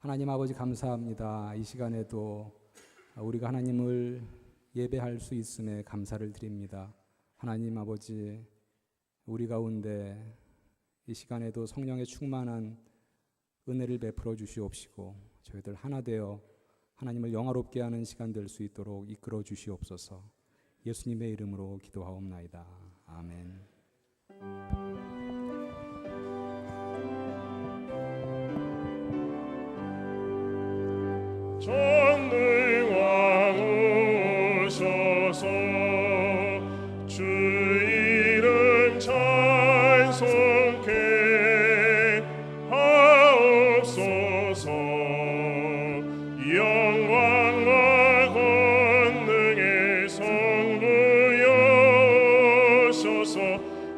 하나님 아버지 감사합니다. 이 시간에도 우리가 하나님을 예배할 수 있음에 감사를 드립니다. 하나님 아버지, 우리 가운데 이 시간에도 성령의 충만한 은혜를 베풀어 주시옵시고 저희들 하나 되어 하나님을 영화롭게 하는 시간 될 수 있도록 이끌어 주시옵소서. 예수님의 이름으로 기도하옵나이다. 아멘. 전능왕 오셔서 주 이름 찬송케 하옵소서. 영광과 권능의 성부여 오셔서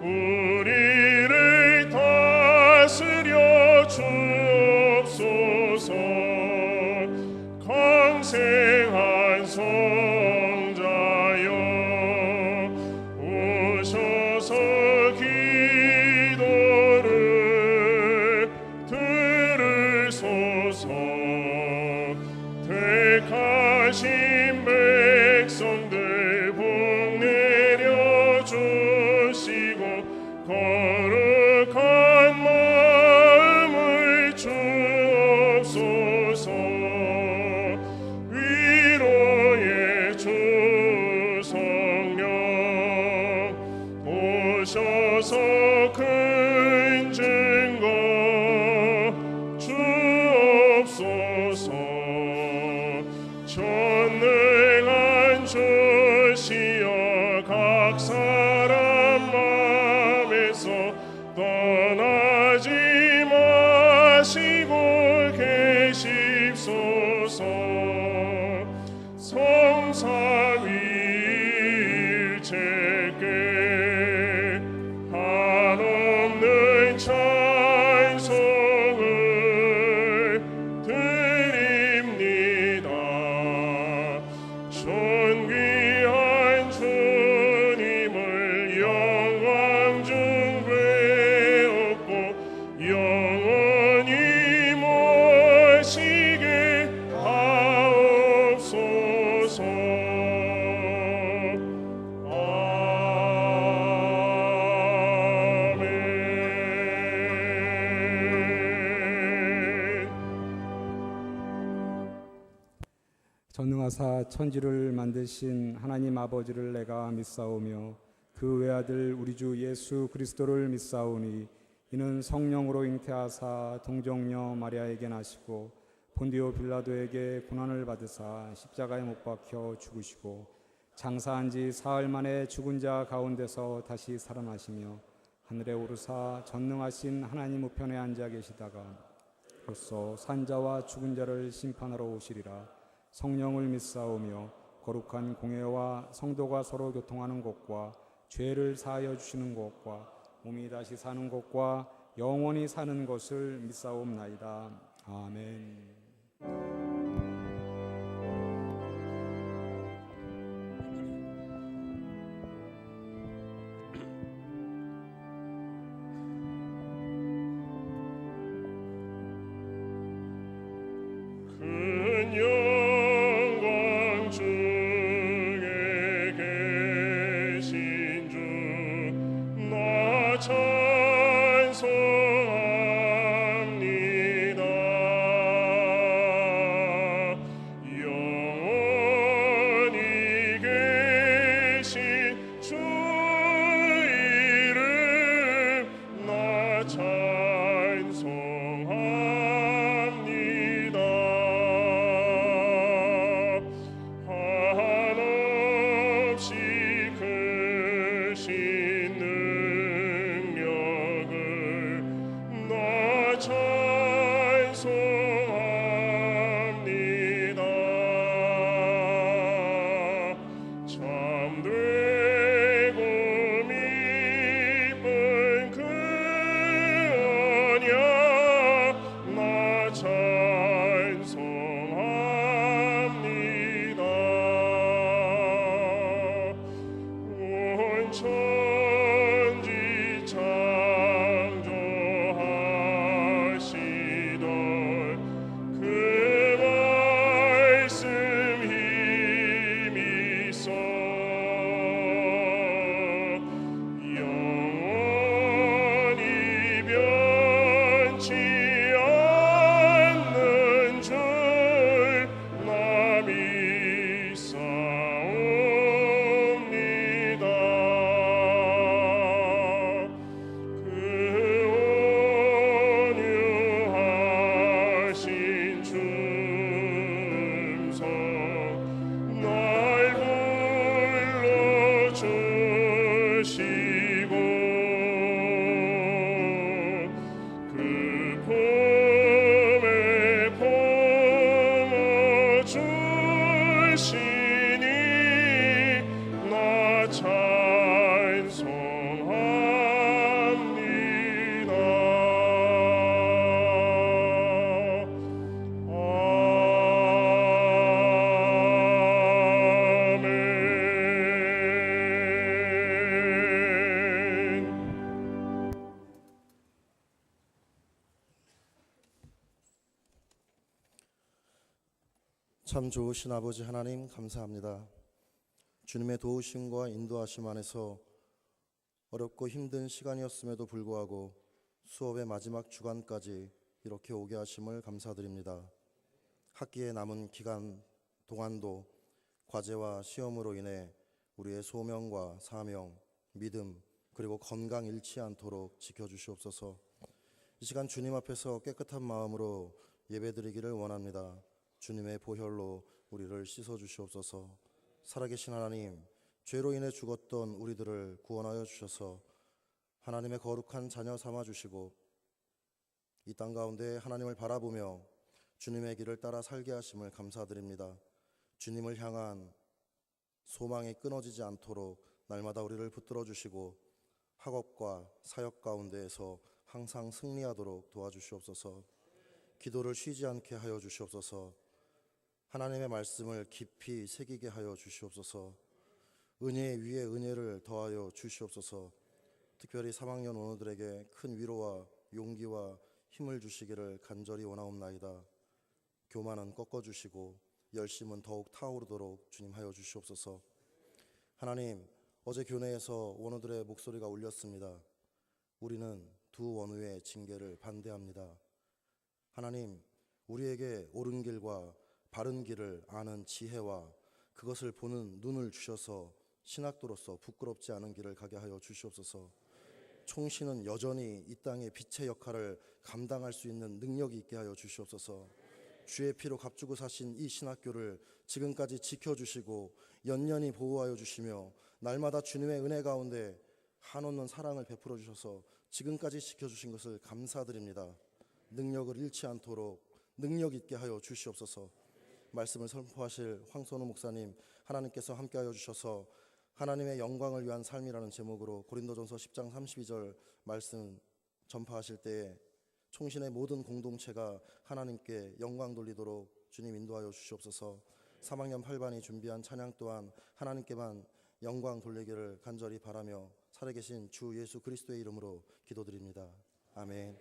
우리를 다스려 주옵소서. 강생한 성자여 오셔서 기도를 들으소서. 택하신 백성들 복 내려주시고 거룩한 마음을 주옵소서. 위로의 주 성령 오셔서 큰 증거 주옵소서. 전능한 주시여 각 사람 마음에서 떠나지 마시고 계십소서. 성삼위일체께 한없는 찬송을 드립니다. 존귀한 주님을 영광 중 배웠고 영원히 모시게 하옵소서. 아멘. 전능하사 천지를 만드신 하나님 아버지를 내가 믿사오며 그 외아들 우리 주 예수 그리스도를 믿사오니 이는 성령으로 잉태하사 동정녀 마리아에게 나시고 본디오 빌라도에게 고난을 받으사 십자가에 못 박혀 죽으시고 장사한 지 사흘 만에 죽은 자 가운데서 다시 살아나시며 하늘에 오르사 전능하신 하나님 우편에 앉아 계시다가 벌써 산자와 죽은 자를 심판하러 오시리라. 성령을 믿사오며 거룩한 공회와 성도가 서로 교통하는 것과 죄를 사하여 주시는 것과 몸이 다시 사는 것과 영원히 사는 것을 믿사옵나이다. 아멘. 큰 영광 중에 계신 주 나 찬송합니다. 영원히 계신 주 이름 나 찬송합니다. 한없이 크신 능력을 나 찬송합니다. 참되고 미쁜 그 언약 나 찬송합니다. 온 천지 창조하시던 그 참 좋으신 아버지 하나님 감사합니다. 주님의 도우심과 인도하심 안에서 어렵고 힘든 시간이었음에도 불구하고 수업의 마지막 주간까지 이렇게 오게 하심을 감사드립니다. 학기에 남은 기간 동안도 과제와 시험으로 인해 우리의 소명과 사명, 믿음 그리고 건강 잃지 않도록 지켜주시옵소서. 이 시간 주님 앞에서 깨끗한 마음으로 예배드리기를 원합니다. 주님의 보혈로 우리를 씻어주시옵소서. 살아계신 하나님, 죄로 인해 죽었던 우리들을 구원하여 주셔서 하나님의 거룩한 자녀 삼아주시고 이 땅 가운데 하나님을 바라보며 주님의 길을 따라 살게 하심을 감사드립니다. 주님을 향한 소망이 끊어지지 않도록 날마다 우리를 붙들어 주시고 학업과 사역 가운데에서 항상 승리하도록 도와주시옵소서. 기도를 쉬지 않게 하여 주시옵소서. 하나님의 말씀을 깊이 새기게 하여 주시옵소서. 은혜 위에 은혜를 더하여 주시옵소서. 특별히 3학년 원우들에게 큰 위로와 용기와 힘을 주시기를 간절히 원하옵나이다. 교만은 꺾어주시고 열심은 더욱 타오르도록 주님 하여 주시옵소서. 하나님, 어제 교내에서 원우들의 목소리가 울렸습니다. 우리는 두 원우의 징계를 반대합니다. 하나님, 우리에게 옳은 길과 바른 길을 아는 지혜와 그것을 보는 눈을 주셔서 신학도로서 부끄럽지 않은 길을 가게 하여 주시옵소서. 총신은 여전히 이 땅의 빛의 역할을 감당할 수 있는 능력이 있게 하여 주시옵소서. 주의 피로 값주고 사신 이 신학교를 지금까지 지켜주시고 연연히 보호하여 주시며 날마다 주님의 은혜 가운데 한없는 사랑을 베풀어 주셔서 지금까지 지켜주신 것을 감사드립니다. 능력을 잃지 않도록 능력 있게 하여 주시옵소서. 말씀을 선포하실 황선우 목사님, 하나님께서 함께하여 주셔서 하나님의 영광을 위한 삶이라는 제목으로 고린도전서 10장 32절 말씀 전파하실 때에 총신의 모든 공동체가 하나님께 영광 돌리도록 주님 인도하여 주시옵소서. 3학년 8반이 준비한 찬양 또한 하나님께만 영광 돌리기를 간절히 바라며 살아계신 주 예수 그리스도의 이름으로 기도드립니다. 아멘.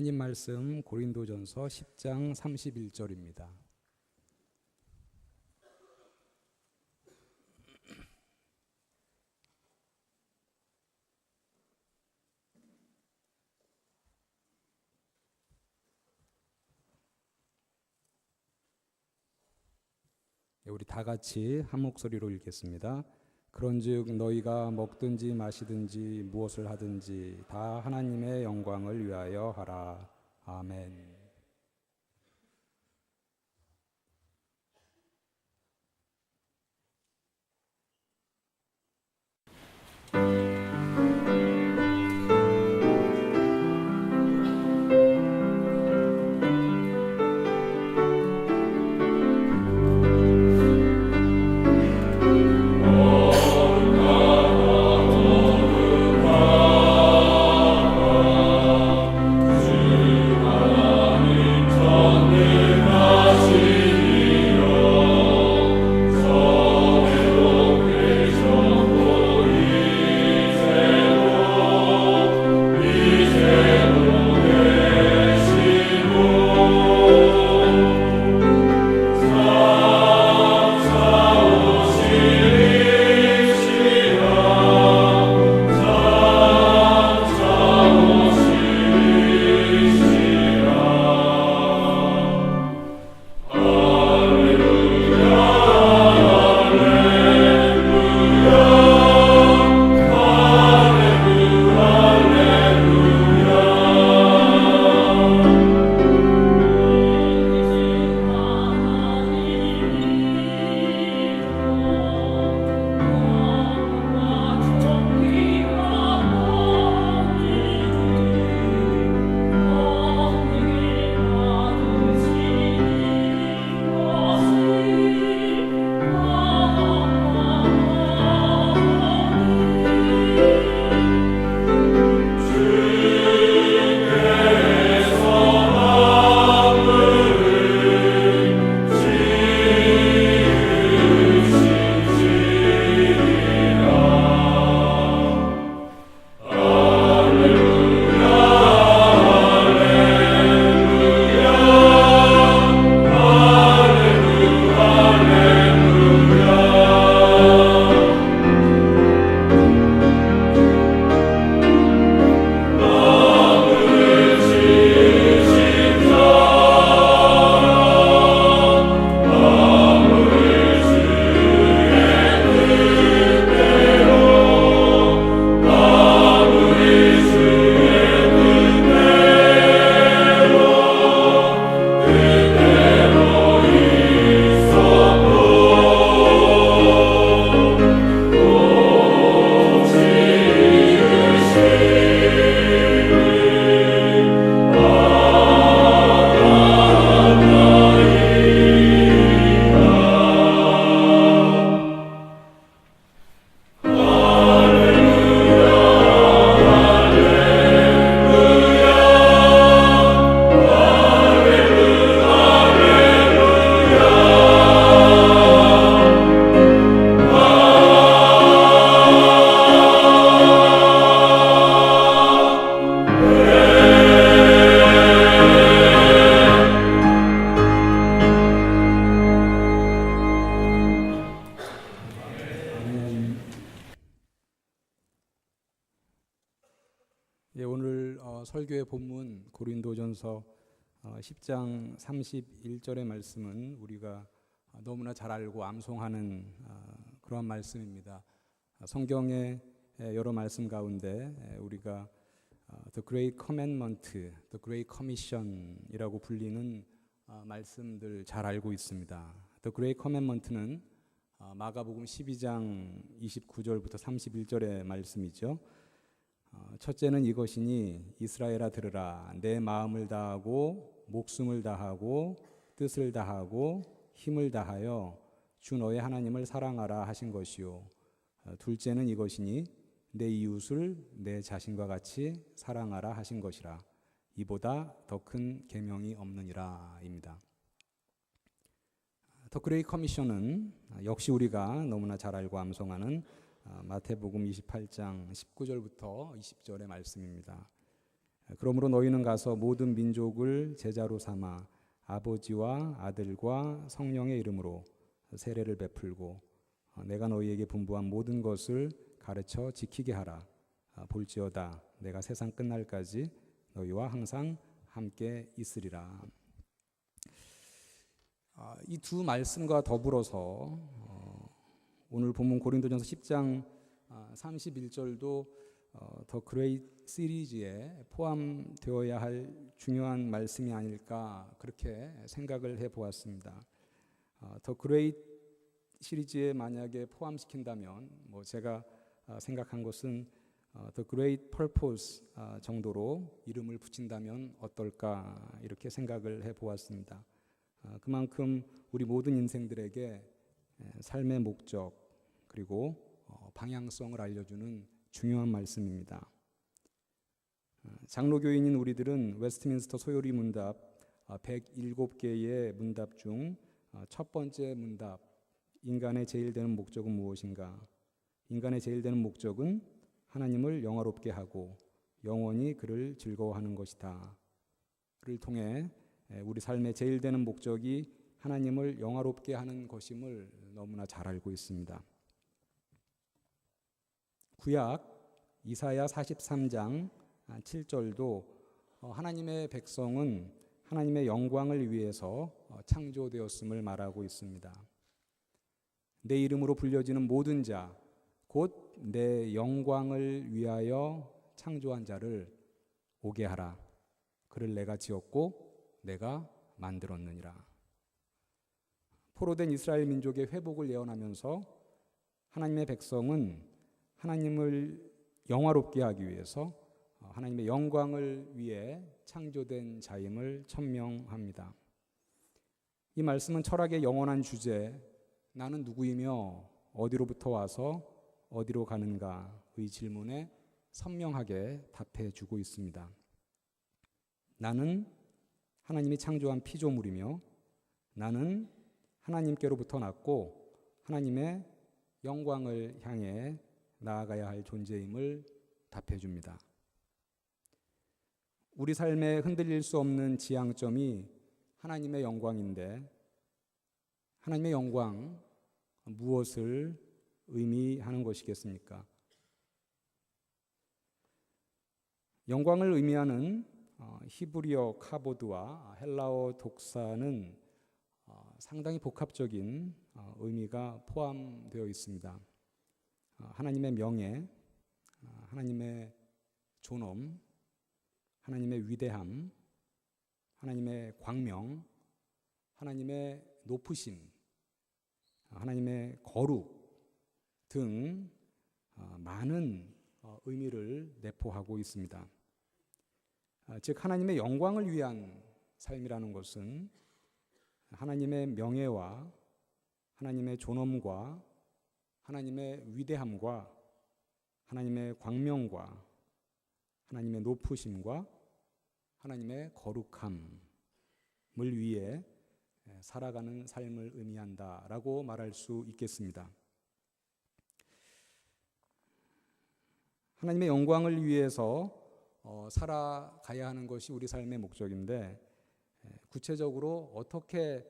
하나님 말씀 고린도전서 10장 31절입니다. 우리 다 같이 한 목소리로 읽겠습니다. 그런즉 너희가 먹든지 마시든지 무엇을 하든지 다 하나님의 영광을 위하여 하라. 아멘. 아멘. 오늘 교회 본문 고린도전서 10장 31절의 말씀은 우리가 너무나 잘 알고 암송하는 그러한 말씀입니다. 성경의 여러 말씀 가운데 우리가 The Great Commandment, The Great Commission이라고 불리는 말씀들 잘 알고 있습니다. The Great Commandment는 마가복음 12장 29절부터 31절의 말씀이죠. 첫째는 이것이니 이스라엘아 들으라. 내 마음을 다하고 목숨을 다하고 뜻을 다하고 힘을 다하여 주 너의 하나님을 사랑하라 하신 것이요. 둘째는 이것이니 내 이웃을 내 자신과 같이 사랑하라 하신 것이라. 이보다 더 큰 계명이 없느니라입니다. 더 그레이트 커미션은 역시 우리가 너무나 잘 알고 암송하는 마태복음 28장 19절부터 20절의 말씀입니다. 그러므로 너희는 가서 모든 민족을 제자로 삼아 아버지와 아들과 성령의 이름으로 세례를 베풀고 내가 너희에게 분부한 모든 것을 가르쳐 지키게 하라. 볼지어다 내가 세상 끝날까지 너희와 항상 함께 있으리라. 이 두 말씀과 더불어서 오늘 본문 고린도전서 10장 31절도 더 그레이트 시리즈에 포함되어야 할 중요한 말씀이 아닐까 그렇게 생각을 해보았습니다. 더 그레이트 시리즈에 만약에 포함시킨다면 제가 생각한 것은 The Great Purpose 정도로 이름을 붙인다면 어떨까 이렇게 생각을 해보았습니다. 그만큼 우리 모든 인생들에게 삶의 목적 그리고 방향성을 알려주는 중요한 말씀입니다. 장로교인인 우리들은 웨스트민스터 소요리 문답 107개의 문답 중 첫 번째 문답 인간의 제일 되는 목적은 무엇인가? 인간의 제일 되는 목적은 하나님을 영화롭게 하고 영원히 그를 즐거워하는 것이다. 를 통해 우리 삶의 제일 되는 목적이 하나님을 영화롭게 하는 것임을 너무나 잘 알고 있습니다. 구약 이사야 43장 7절도 하나님의 백성은 하나님의 영광을 위해서 창조되었음을 말하고 있습니다. 내 이름으로 불려지는 모든 자, 곧 내 영광을 위하여 창조한 자를 오게 하라. 그를 내가 지었고 내가 만들었느니라. 포로된 이스라엘 민족의 회복을 예언하면서 하나님의 백성은 하나님을 영화롭게 하기 위해서 하나님의 영광을 위해 창조된 자임을 천명합니다. 이 말씀은 철학의 영원한 주제, 나는 누구이며 어디로부터 와서 어디로 가는가의 질문에 선명하게 답해 주고 있습니다. 나는 하나님이 창조한 피조물이며 나는 하나님께로부터 났고 하나님의 영광을 향해 나아가야 할 존재임을 답해 줍니다. 우리 삶에 흔들릴 수 없는 지향점이 하나님의 영광인데 하나님의 영광 무엇을 의미하는 것이겠습니까? 영광을 의미하는 히브리어 카보드와 헬라어 독사는 상당히 복합적인 의미가 포함되어 있습니다. 하나님의 명예, 하나님의 존엄, 하나님의 위대함, 하나님의 광명, 하나님의 높으심, 하나님의 거룩 등 많은 의미를 내포하고 있습니다. 즉 하나님의 영광을 위한 삶이라는 것은 하나님의 명예와 하나님의 존엄과 하나님의 위대함과 하나님의 광명과 하나님의 높으심과 하나님의 거룩함을 위해 살아가는 삶을 의미한다라고 말할 수 있겠습니다. 하나님의 영광을 위해서 살아가야 하는 것이 우리 삶의 목적인데 구체적으로 어떻게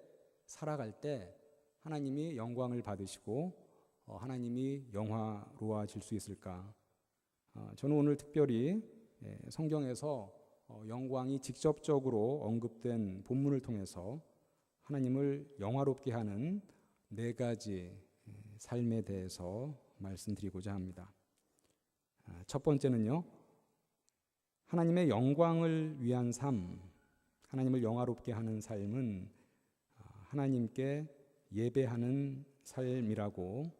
살아갈 때 하나님이 영광을 받으시고 하나님이 영화로워질 수 있을까? 저는 오늘 특별히 성경에서 영광이 직접적으로 언급된 본문을 통해서 하나님을 영화롭게 하는 네 가지 삶에 대해서 말씀드리고자 합니다. 첫 번째는요, 하나님의 영광을 위한 삶, 하나님을 영화롭게 하는 삶은 하나님께 예배하는 삶이라고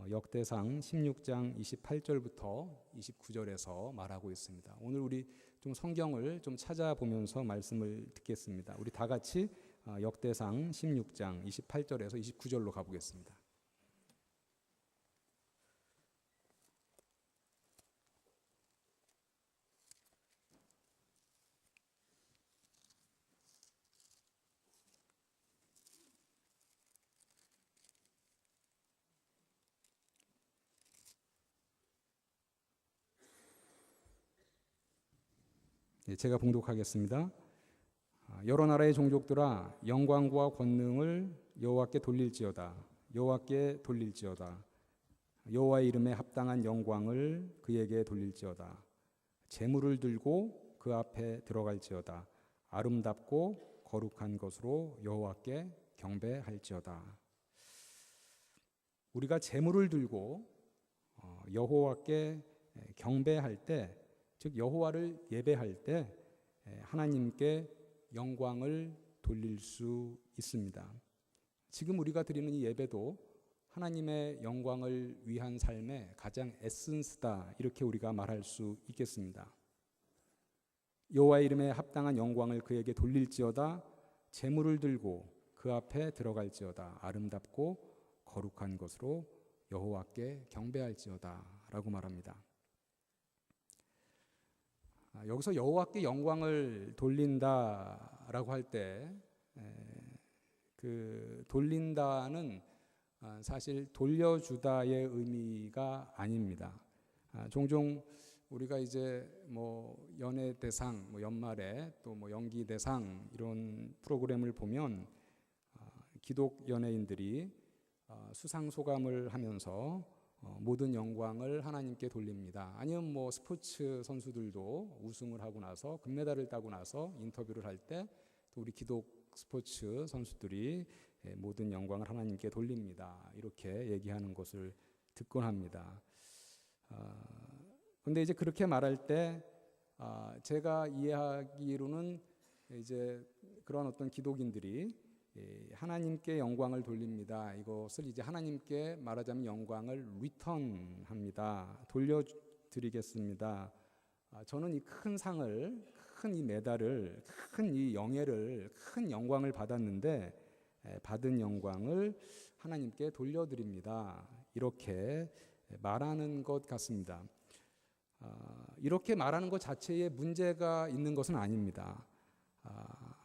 역대상 16장 28절부터 29절에서 말하고 있습니다. 오늘 우리 좀 성경을 좀 찾아보면서 말씀을 듣겠습니다. 우리 다 같이 역대상 16장 28절에서 29절로 가보겠습니다. 제가 봉독하겠습니다. 여러 나라의 종족들아 영광과 권능을 여호와께 돌릴지어다. 여호와께 돌릴지어다. 여호와의 이름에 합당한 영광을 그에게 돌릴지어다. 제물을 들고 그 앞에 들어갈지어다. 아름답고 거룩한 것으로 여호와께 경배할지어다. 우리가 제물을 들고 여호와께 경배할 때, 즉 여호와를 예배할 때 하나님께 영광을 돌릴 수 있습니다. 지금 우리가 드리는 이 예배도 하나님의 영광을 위한 삶의 가장 에센스다, 이렇게 우리가 말할 수 있겠습니다. 여호와의 이름에 합당한 영광을 그에게 돌릴지어다. 제물을 들고 그 앞에 들어갈지어다. 아름답고 거룩한 것으로 여호와께 경배할지어다 라고 말합니다. 여기서 여호와께 영광을 돌린다라고 할 때 그 돌린다는 사실 돌려주다의 의미가 아닙니다. 종종 우리가 이제 뭐 연예 대상, 뭐 연말에 또 뭐 연기 대상 이런 프로그램을 보면 기독 연예인들이 수상 소감을 하면서 모든 영광을 하나님께 돌립니다. 아니면 뭐 스포츠 선수들도 우승을 하고 나서 금메달을 따고 나서 인터뷰를 할 때 또 우리 기독 스포츠 선수들이 모든 영광을 하나님께 돌립니다. 이렇게 얘기하는 것을 듣곤 합니다. 그런데 이제 그렇게 말할 때 제가 이해하기로는 이제 그런 어떤 기독인들이 하나님께 영광을 돌립니다. 이것을 이제 하나님께 말하자면 영광을 리턴합니다. 돌려드리겠습니다. 저는 이 큰 상을, 큰 이 메달을, 큰 이 영예를, 큰 영광을 받았는데 받은 영광을 하나님께 돌려드립니다. 이렇게 말하는 것 같습니다. 이렇게 말하는 것 자체에 문제가 있는 것은 아닙니다.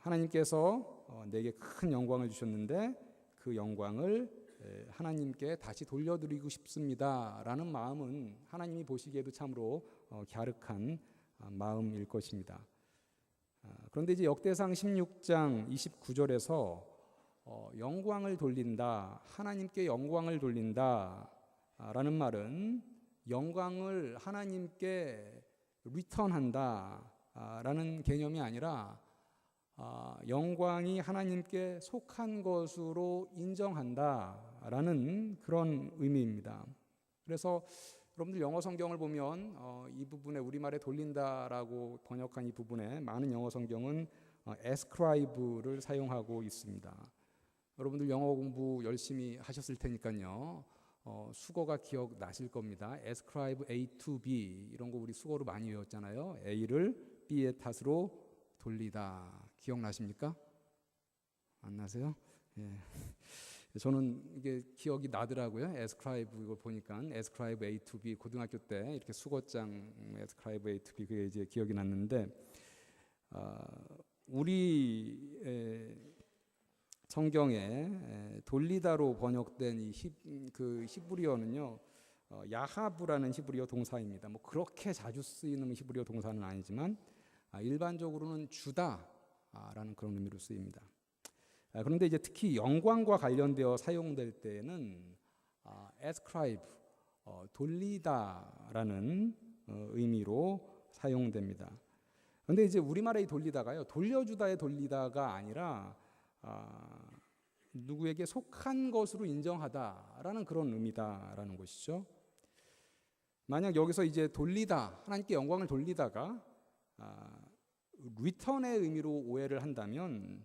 하나님께서 내게 큰 영광을 주셨는데 그 영광을 하나님께 다시 돌려드리고 싶습니다라는 마음은 하나님이 보시기에도 참으로 갸륵한 마음일 것입니다. 그런데 이제 역대상 16장 29절에서 영광을 돌린다, 하나님께 영광을 돌린다라는 말은 영광을 하나님께 리턴한다라는 개념이 아니라 영광이 하나님께 속한 것으로 인정한다라는 그런 의미입니다. 그래서 여러분들 영어 성경을 보면 이 부분에 우리말에 돌린다라고 번역한 이 부분에 많은 영어 성경은 ascribe를 사용하고 있습니다. 여러분들 영어 공부 열심히 하셨을 테니까요. 수거가 기억나실 겁니다. ascribe A to B 이런 거 우리 수거로 많이 외웠잖아요. A를 B의 탓으로 돌리다. 기억나십니까? 안 나세요? 예. 저는 이게 기억이 나더라고요. ascribe 이거 보니까 ascribe A to B 고등학교 때 이렇게 수거장 ascribe A to B 그게 이제 기억이 났는데 우리 성경에 돌리다로 번역된 이 히브리어는요. 야하브라는 히브리어 동사입니다. 뭐 그렇게 자주 쓰이는 히브리어 동사는 아니지만 일반적으로는 주다라는 그런 의미로 쓰입니다. 그런데 이제 특히 영광과 관련되어 사용될 때는 ascribe, 돌리다라는 의미로 사용됩니다. 근데 이제 우리말에 돌리다가요, 돌려주다의 돌리다가 아니라 누구에게 속한 것으로 인정하다라는 그런 의미다라는 것이죠. 만약 여기서 이제 돌리다, 하나님께 영광을 돌리다가 리턴의 의미로 오해를 한다면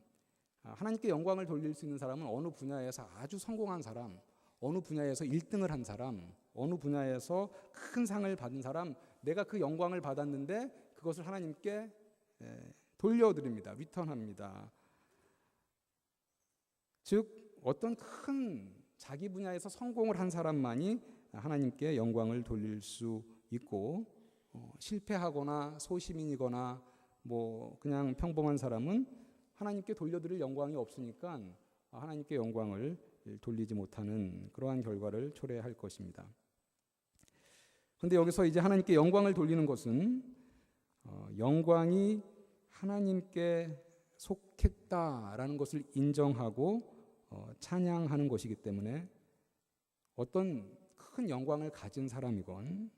하나님께 영광을 돌릴 수 있는 사람은 어느 분야에서 아주 성공한 사람, 어느 분야에서 1등을 한 사람, 어느 분야에서 큰 상을 받은 사람, 내가 그 영광을 받았는데 그것을 하나님께 돌려드립니다. 리턴합니다. 즉 어떤 큰 자기 분야에서 성공을 한 사람만이 하나님께 영광을 돌릴 수 있고, 실패하거나 소시민이거나 뭐 그냥 평범한 사람은 하나님께 돌려드릴 영광이 없으니까 하나님께 영광을 돌리지 못하는 그러한 결과를 초래할 것입니다. 그런데 여기서 이제 하나님께 영광을 돌리는 것은 영광이 하나님께 속했다라는 것을 인정하고 찬양하는 것이기 때문에 어떤 큰 영광을 가진 사람이건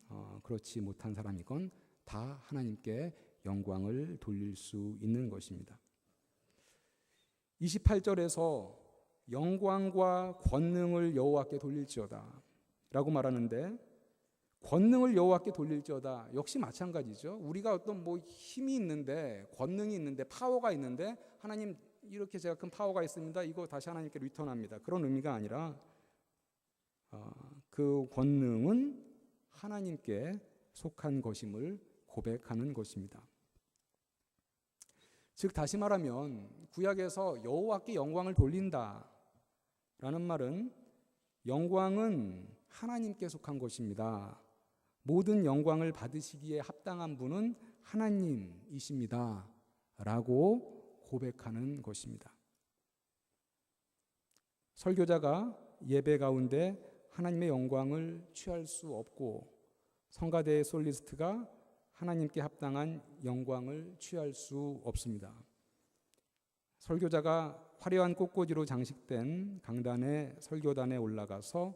그렇지 못한 사람이건 다 하나님께 영광을 돌릴 수 있는 것입니다. 28절에서 영광과 권능을 여호와께 돌릴지어다 라고 말하는데, 권능을 여호와께 돌릴지어다 역시 마찬가지죠. 우리가 어떤 뭐 힘이 있는데, 권능이 있는데, 파워가 있는데, 하나님 이렇게 제가 큰 파워가 있습니다, 이거 다시 하나님께 리턴합니다, 그런 의미가 아니라 그 권능은 하나님께 속한 것임을 고백하는 것입니다. 즉 다시 말하면 구약에서 여호와께 영광을 돌린다라는 말은 영광은 하나님께 속한 것입니다, 모든 영광을 받으시기에 합당한 분은 하나님이십니다 라고 고백하는 것입니다. 설교자가 예배 가운데 하나님의 영광을 취할 수 없고, 성가대의 솔리스트가 하나님께 합당한 영광을 취할 수 없습니다. 설교자가 화려한 꽃꽂이로 장식된 강단의 설교단에 올라가서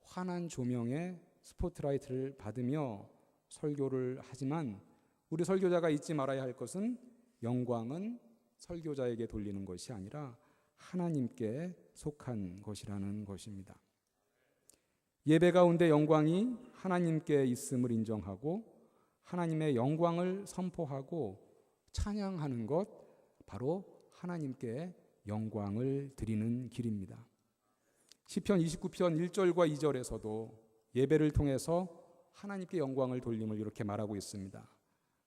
환한 조명의 스포트라이트를 받으며 설교를 하지만, 우리 설교자가 잊지 말아야 할 것은 영광은 설교자에게 돌리는 것이 아니라 하나님께 속한 것이라는 것입니다. 예배 가운데 영광이 하나님께 있음을 인정하고 하나님의 영광을 선포하고 찬양하는 것, 바로 하나님께 영광을 드리는 길입니다. 시편 29편 1절과 2절에서도 예배를 통해서 하나님께 영광을 돌림을 이렇게 말하고 있습니다.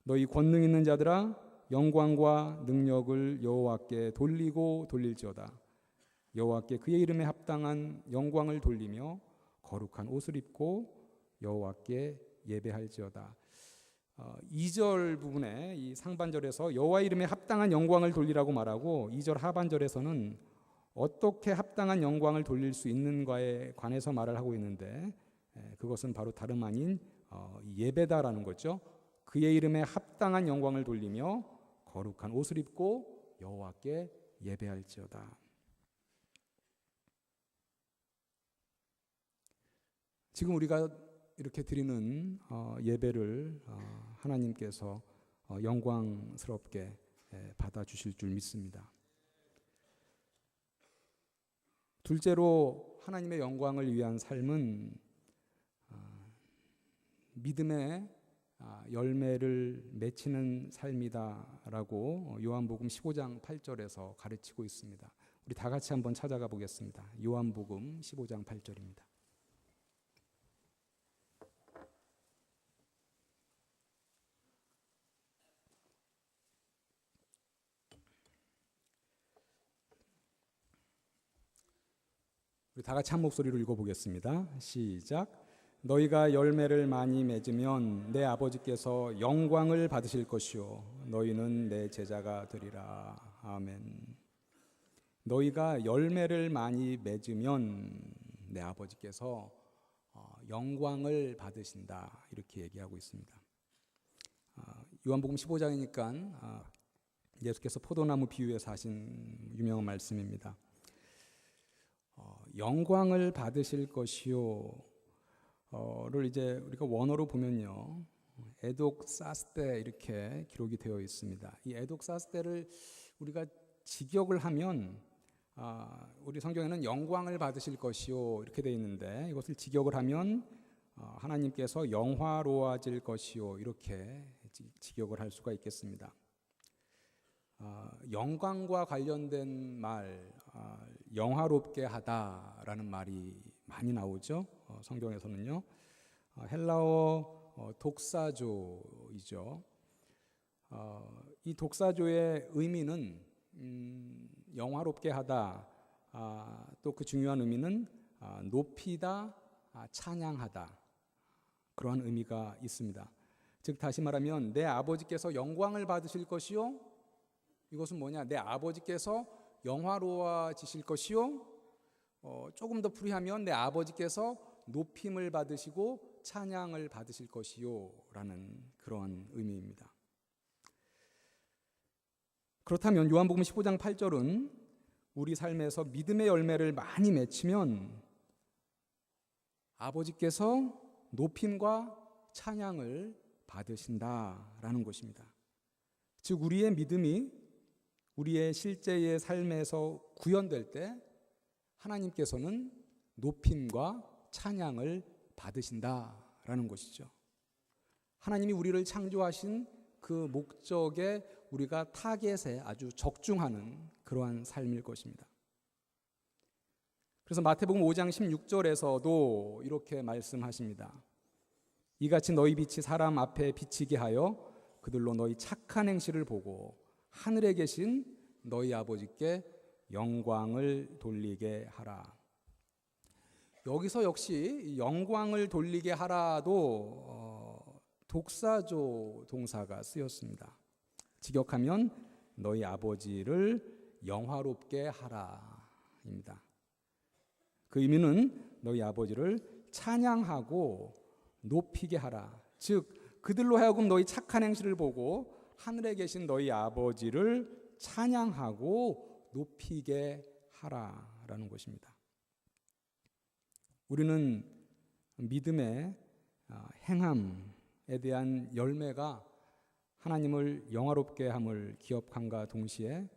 너희 권능 있는 자들아, 영광과 능력을 여호와께 돌리고 돌릴지어다. 여호와께 그의 이름에 합당한 영광을 돌리며 거룩한 옷을 입고 여호와께 예배할지어다. 2절 부분에 이 상반절에서 여호와 이름에 합당한 영광을 돌리라고 말하고, 2절 하반절에서는 어떻게 합당한 영광을 돌릴 수 있는가에 관해서 말을 하고 있는데, 그것은 바로 다름 아닌 예배다라는 거죠. 그의 이름에 합당한 영광을 돌리며 거룩한 옷을 입고 여호와께 예배할지어다. 지금 우리가 이렇게 드리는 예배를 하나님께서 영광스럽게 받아주실 줄 믿습니다. 둘째로 하나님의 영광을 위한 삶은 믿음의 열매를 맺히는 삶이다라고 요한복음 15장 8절에서 가르치고 있습니다. 우리 다 같이 한번 찾아가 보겠습니다. 요한복음 15장 8절입니다. 우리 다 같이 한 목소리로 읽어보겠습니다. 시작. 너희가 열매를 많이 맺으면 내 아버지께서 영광을 받으실 것이요 너희는 내 제자가 되리라. 아멘. 너희가 열매를 많이 맺으면 내 아버지께서 영광을 받으신다, 이렇게 얘기하고 있습니다. 요한복음 15장이니까 예수께서 포도나무 비유에서 하신 유명한 말씀입니다. 영광을 받으실 것이요 를 이제 우리가 원어로 보면요, 에독사스대 이렇게 기록이 되어 있습니다. 이 에독사스대를 우리가 직역을 하면 우리 성경에는 영광을 받으실 것이요 이렇게 되어 있는데, 이것을 직역을 하면 하나님께서 영화로워질 것이요 이렇게 직역을 할 수가 있겠습니다. 영광과 관련된 말, 영화롭게 하다라는 말이 많이 나오죠. 성경에서는요. 헬라어 독사조이죠. 이 독사조의 의미는 영화롭게 하다, 또 그 중요한 의미는 높이다, 찬양하다, 그러한 의미가 있습니다. 즉 다시 말하면 내 아버지께서 영광을 받으실 것이요, 이것은 뭐냐, 내 아버지께서 영화로워지실 것이요, 조금 더 풀이하면 내 아버지께서 높임을 받으시고 찬양을 받으실 것이요 라는 그런 의미입니다. 그렇다면 요한복음 15장 8절은 우리 삶에서 믿음의 열매를 많이 맺히면 아버지께서 높임과 찬양을 받으신다라는 것입니다. 즉 우리의 믿음이 우리의 실제의 삶에서 구현될 때 하나님께서는 높임과 찬양을 받으신다라는 것이죠. 하나님이 우리를 창조하신 그 목적에 우리가 타겟에 아주 적중하는 그러한 삶일 것입니다. 그래서 마태복음 5장 16절에서도 이렇게 말씀하십니다. 이같이 너희 빛이 사람 앞에 비치게 하여 그들로 너희 착한 행실을 보고 하늘에 계신 너희 아버지께 영광을 돌리게 하라. 여기서 역시 영광을 돌리게 하라도 독사조 동사가 쓰였습니다. 직역하면 너희 아버지를 영화롭게 하라입니다. 그 의미는 너희 아버지를 찬양하고 높이게 하라. 즉 그들로 하여금 너희 착한 행실을 보고 하늘에 계신 너희 아버지를 찬양하고 높이게 하라라는 것입니다. 우리는 믿음의 행함에 대한 열매가 하나님을 영화롭게 함을 기업함과 동시에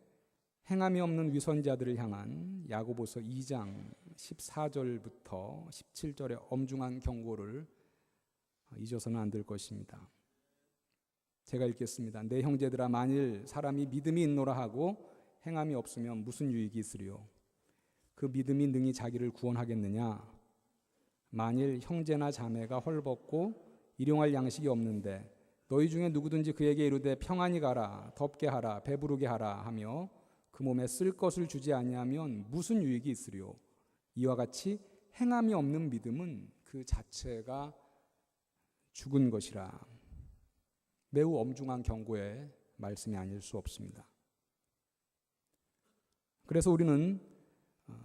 행함이 없는 위선자들을 향한 야고보서 2장 14절부터 17절의 엄중한 경고를 잊어서는 안 될 것입니다. 제가 읽겠습니다. 내 형제들아, 만일 사람이 믿음이 있노라 하고 행함이 없으면 무슨 유익이 있으리요? 그 믿음이 능히 자기를 구원하겠느냐? 만일 형제나 자매가 헐벗고 일용할 양식이 없는데 너희 중에 누구든지 그에게 이르되 평안히 가라, 덥게 하라, 배부르게 하라 하며 그 몸에 쓸 것을 주지 아니하면 무슨 유익이 있으리요? 이와 같이 행함이 없는 믿음은 그 자체가 죽은 것이라. 매우 엄중한 경고의 말씀이 아닐 수 없습니다. 그래서 우리는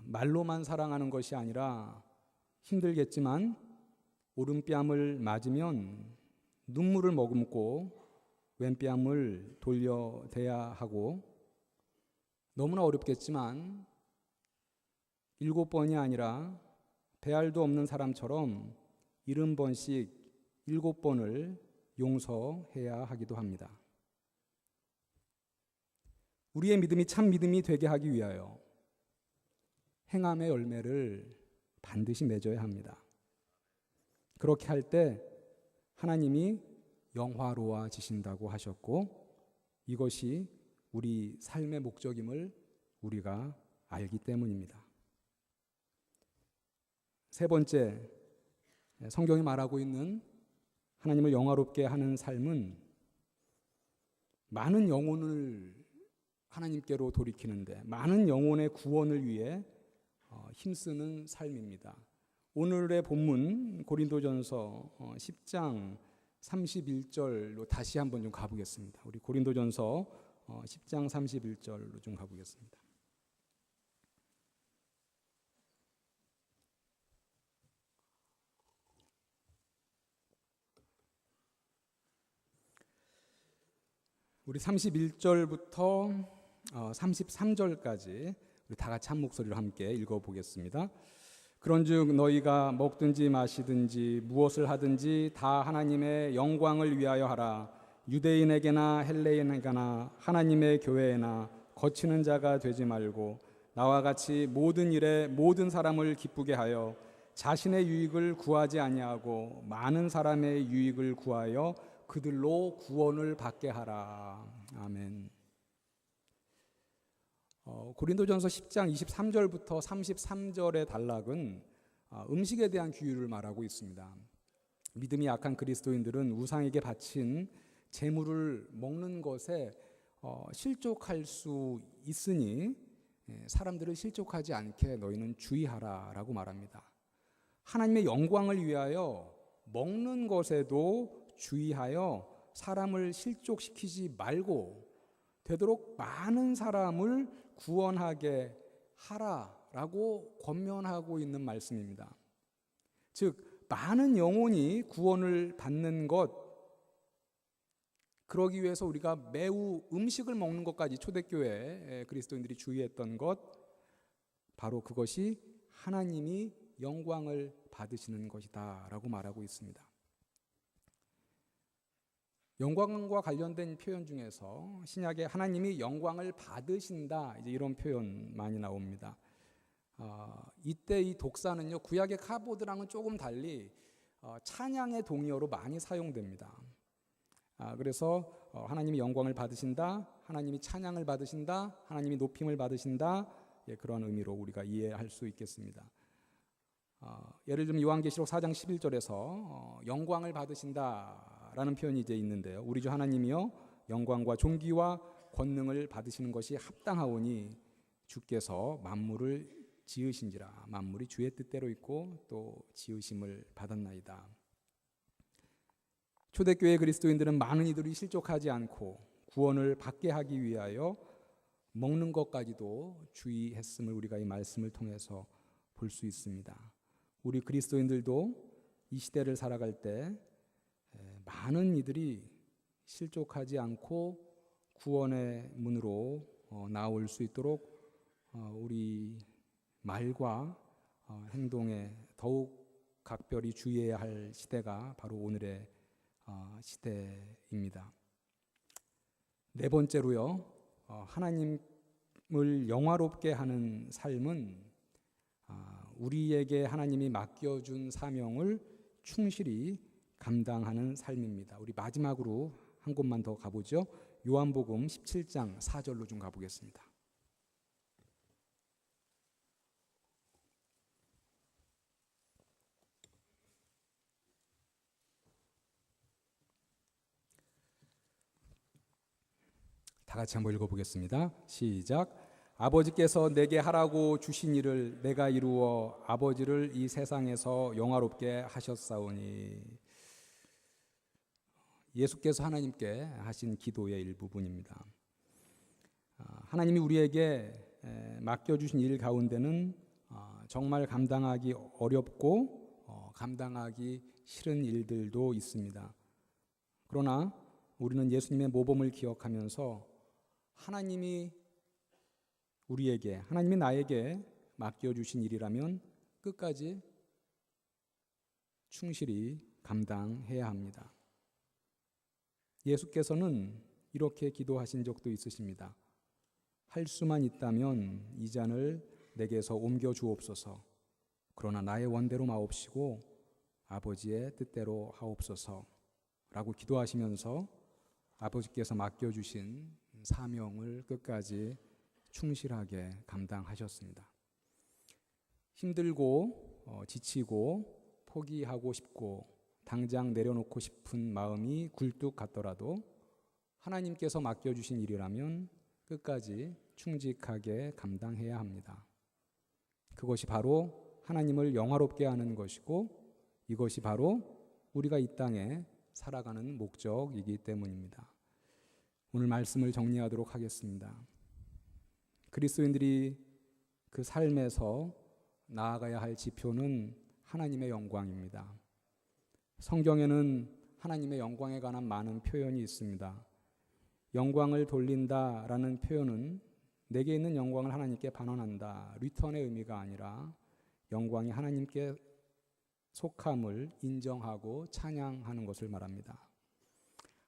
말로만 사랑하는 것이 아니라 힘들겠지만 오른뺨을 맞으면 눈물을 머금고 왼뺨을 돌려대야 하고, 너무나 어렵겠지만 7번이 아니라 배알도 없는 사람처럼 70번씩 7번을 용서해야 하기도 합니다. 우리의 믿음이 참 믿음이 되게 하기 위하여 행함의 열매를 반드시 맺어야 합니다. 그렇게 할 때 하나님이 영화로워지신다고 하셨고, 이것이 우리 삶의 목적임을 우리가 알기 때문입니다. 세 번째, 성경이 말하고 있는 하나님을 영화롭게 하는 삶은 많은 영혼을 하나님께로 돌이키는데, 많은 영혼의 구원을 위해 힘쓰는 삶입니다. 오늘의 본문 고린도전서 10장 31절로 다시 한번 좀 가보겠습니다. 우리 고린도전서 10장 31절로 좀 가보겠습니다. 우리 31절부터 33절까지 우리 다 같이 한 목소리로 함께 읽어보겠습니다. 그런즉 너희가 먹든지 마시든지 무엇을 하든지 다 하나님의 영광을 위하여 하라. 유대인에게나 헬레인에게나 하나님의 교회에나 거치는 자가 되지 말고 나와 같이 모든 일에 모든 사람을 기쁘게 하여 자신의 유익을 구하지 아니하고 많은 사람의 유익을 구하여 그들로 구원을 받게 하라. 아멘. 고린도전서 10장 23절부터 33절의 단락은 음식에 대한 규율을 말하고 있습니다. 믿음이 약한 그리스도인들은 우상에게 바친 제물을 먹는 것에 실족할 수 있으니 사람들을 실족하지 않게 너희는 주의하라라고 말합니다. 하나님의 영광을 위하여 먹는 것에도 주의하여 사람을 실족시키지 말고 되도록 많은 사람을 구원하게 하라라고 권면하고 있는 말씀입니다. 즉 많은 영혼이 구원을 받는 것, 그러기 위해서 우리가 매우 음식을 먹는 것까지 초대교회 그리스도인들이 주의했던 것, 바로 그것이 하나님이 영광을 받으시는 것이다 라고 말하고 있습니다. 영광과 관련된 표현 중에서 신약에 하나님이 영광을 받으신다, 이제 이런 표현 많이 나옵니다. 이때 이 독사는요, 구약의 카보드랑은 조금 달리 찬양의 동의어로 많이 사용됩니다. 그래서 하나님이 영광을 받으신다, 하나님이 찬양을 받으신다, 하나님이 높임을 받으신다, 그런 의미로 우리가 이해할 수 있겠습니다. 예를 들면 요한계시록 4장 11절에서 영광을 받으신다라는 표현이 이제 있는데요. 우리 주 하나님이여 영광과 존귀와 권능을 받으시는 것이 합당하오니 주께서 만물을 지으신지라. 만물이 주의 뜻대로 있고 또 지으심을 받았나이다. 초대교회 그리스도인들은 많은 이들이 실족하지 않고 구원을 받게 하기 위하여 먹는 것까지도 주의했음을 우리가 이 말씀을 통해서 볼 수 있습니다. 우리 그리스도인들도 이 시대를 살아갈 때 많은 이들이 실족하지 않고 구원의 문으로 나올 수 있도록 우리 말과 행동에 더욱 각별히 주의해야 할 시대가 바로 오늘의 시대입니다. 네 번째로요, 하나님을 영화롭게 하는 삶은 우리에게 하나님이 맡겨준 사명을 충실히 감당하는 삶입니다. 우리 마지막으로 한 곳만 더 가보죠. 요한복음 17장 4절로 좀 가보겠습니다. 다 같이 한번 읽어보겠습니다. 시작. 아버지께서 내게 하라고 주신 일을 내가 이루어 아버지를 이 세상에서 영화롭게 하셨사오니. 예수께서 하나님께 하신 기도의 일부분입니다. 하나님이 우리에게 맡겨주신 일 가운데는 정말 감당하기 어렵고 감당하기 싫은 일들도 있습니다. 그러나 우리는 예수님의 모범을 기억하면서 하나님이 나에게 맡겨주신 일이라면 끝까지 충실히 감당해야 합니다. 예수께서는 이렇게 기도하신 적도 있으십니다. 할 수만 있다면 이 잔을 내게서 옮겨 주옵소서. 그러나 나의 원대로 마옵시고 아버지의 뜻대로 하옵소서 라고 기도하시면서 아버지께서 맡겨주신 사명을 끝까지 충실하게 감당하셨습니다. 힘들고 지치고 포기하고 싶고 당장 내려놓고 싶은 마음이 굴뚝 같더라도 하나님께서 맡겨주신 일이라면 끝까지 충직하게 감당해야 합니다. 그것이 바로 하나님을 영화롭게 하는 것이고 이것이 바로 우리가 이 땅에 살아가는 목적이기 때문입니다. 오늘 말씀을 정리하도록 하겠습니다. 그리스도인들이 그 삶에서 나아가야 할 지표는 하나님의 영광입니다. 성경에는 하나님의 영광에 관한 많은 표현이 있습니다. 영광을 돌린다라는 표현은 내게 있는 영광을 하나님께 반환한다, 리턴의 의미가 아니라 영광이 하나님께 속함을 인정하고 찬양하는 것을 말합니다.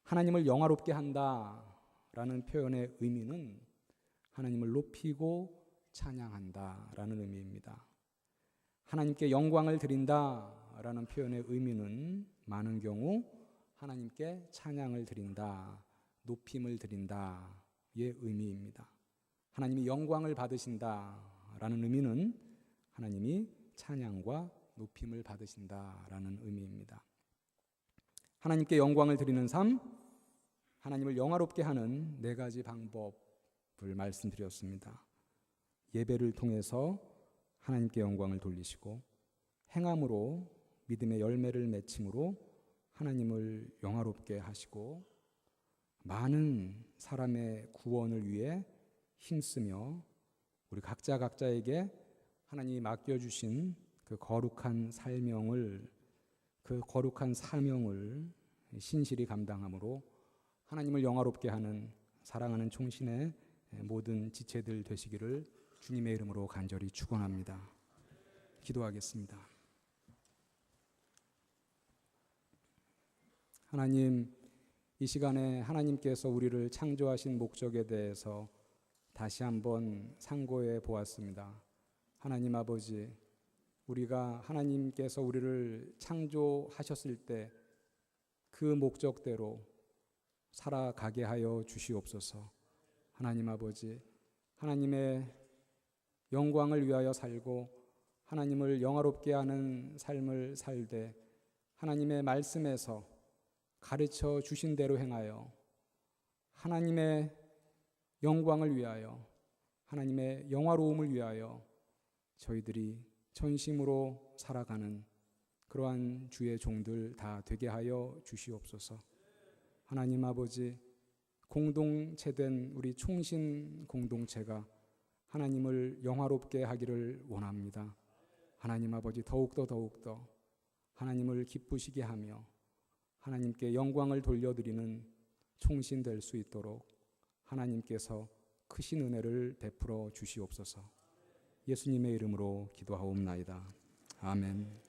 하나님을 영화롭게 한다라는 표현의 의미는 하나님을 높이고 찬양한다라는 의미입니다. 하나님께 영광을 드린다라는 표현의 의미는 많은 경우 하나님께 찬양을 드린다, 높임을 드린다의 의미입니다. 하나님이 영광을 받으신다라는 의미는 하나님이 찬양과 높임을 받으신다라는 의미입니다. 하나님께 영광을 드리는 삶, 하나님을 영화롭게 하는 네 가지 방법을 말씀드렸습니다. 예배를 통해서 하나님께 영광을 돌리시고, 행함으로 믿음의 열매를 맺힘으로 하나님을 영화롭게 하시고, 많은 사람의 구원을 위해 힘쓰며 우리 각자에게 하나님이 맡겨주신 그 거룩한 사명을 신실히 감당함으로 하나님을 영화롭게 하는 사랑하는 총신의 모든 지체들 되시기를 주님의 이름으로 간절히 축원합니다. 기도하겠습니다. 하나님, 이 시간에 하나님께서 우리를 창조하신 목적에 대해서 다시 한번 상고해 보았습니다. 하나님 아버지, 우리가 하나님께서 우리를 창조하셨을 때 그 목적대로 살아가게 하여 주시옵소서. 하나님 아버지, 하나님의 영광을 위하여 살고 하나님을 영화롭게 하는 삶을 살되 하나님의 말씀에서 가르쳐 주신 대로 행하여 하나님의 영광을 위하여, 하나님의 영화로움을 위하여 저희들이 전심으로 살아가는 그러한 주의 종들 다 되게 하여 주시옵소서. 하나님 아버지, 공동체된 우리 총신 공동체가 하나님을 영화롭게 하기를 원합니다. 하나님 아버지, 더욱더 하나님을 기쁘시게 하며 하나님께 영광을 돌려드리는 총신 될 수 있도록 하나님께서 크신 은혜를 베풀어 주시옵소서. 예수님의 이름으로 기도하옵나이다. 아멘.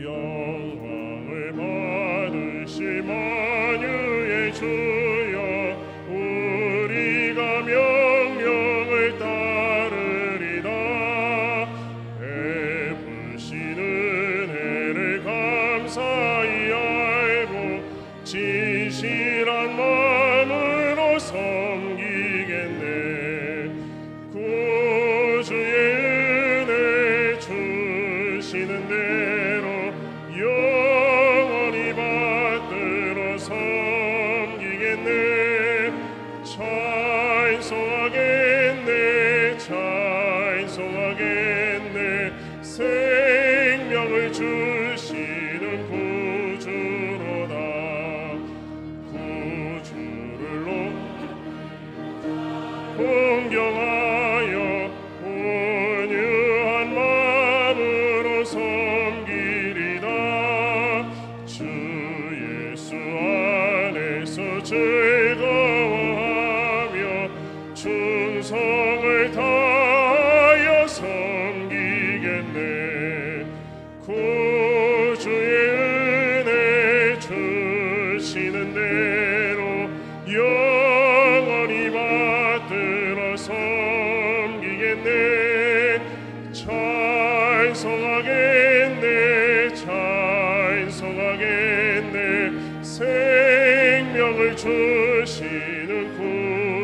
영광을 받으실 만유의 주여, 우리가 명령을 따르리다. 베푸신 은혜를 감사히 알고 진실한 마음으로 섬기겠네. 구주의 은혜 주시는 대로 영원히 받들어 섬기겠네. 찬송하겠네. 생명을 주시는 구주로다. 구주를 공경하여 온유한 마음으로 섬기리다. 주 예수 안에서 즐거워하며 충성을 다하여 섬기겠네. 구주의 은혜 주시는 대로 영원히 받들어 섬기겠네. 찬송하겠네. 생명을 주시는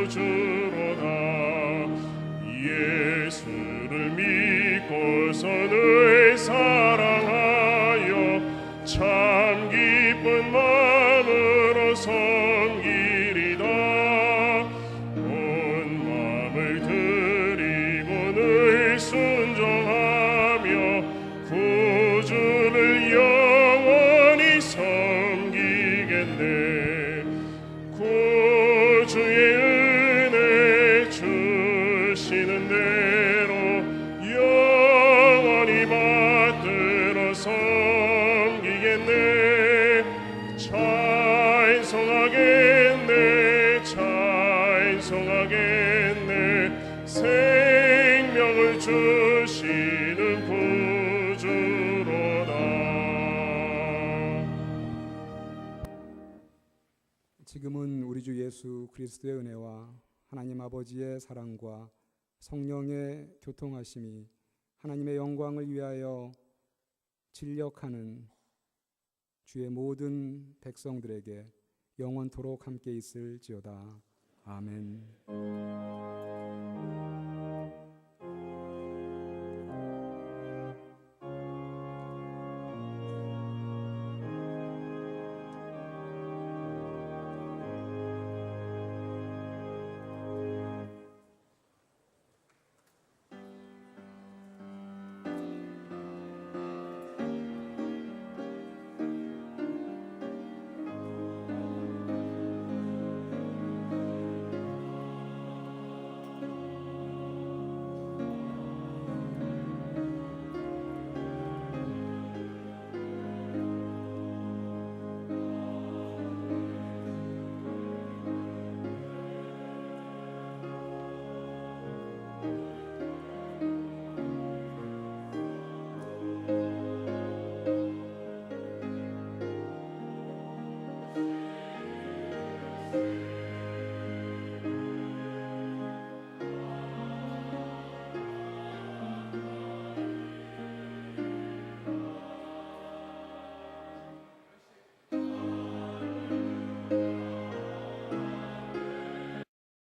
구주로다. 예수를 믿고서 늘 사랑하여 참 기쁜 마음으로 섬기리다. 온 마음을 드리고 늘 순종하며 구주를 영원히 섬기겠네. 구주의 은혜 주시는 대로 영원히 받들 예수 그리스도의 은혜와 하나님 아버지의 사랑과 성령의 교통하심이 하나님의 영광을 위하여 진력하는 주의 모든 백성들에게 영원토록 함께 있을지어다. 아멘.